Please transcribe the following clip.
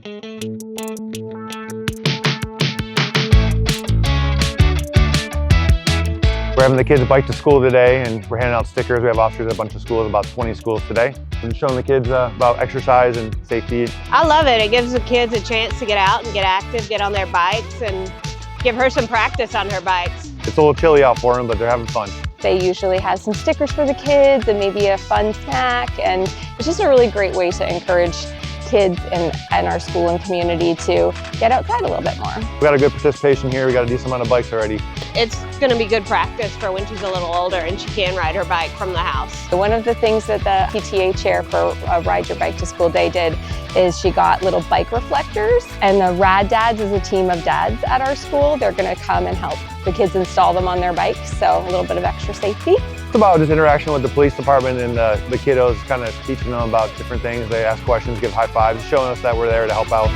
We're having the kids bike to school today, and we're handing out stickers. We have officers at a bunch of schools, about 20 schools today, and showing the kids about exercise and safety. I love it. It gives the kids a chance to get out and get active, get on their bikes, and give her some practice on her bikes. It's a little chilly out for them, but they're having fun. They usually have some stickers for the kids and maybe a fun snack, and it's just a really great way to encourage kids in our school and community to get outside a little bit more. We got a good participation here. We got a decent amount of bikes already. It's going to be good practice for when she's a little older and she can ride her bike from the house. One of the things that the PTA chair for Ride Your Bike to School Day did is she got little bike reflectors, and the Rad Dads is a team of dads at our school. They're going to come and help the kids install them on their bikes, so a little bit of extra safety. It's about just interaction with the police department and the kiddos, kind of teaching them about different things. They ask questions, give high fives, showing us that we're there to help out.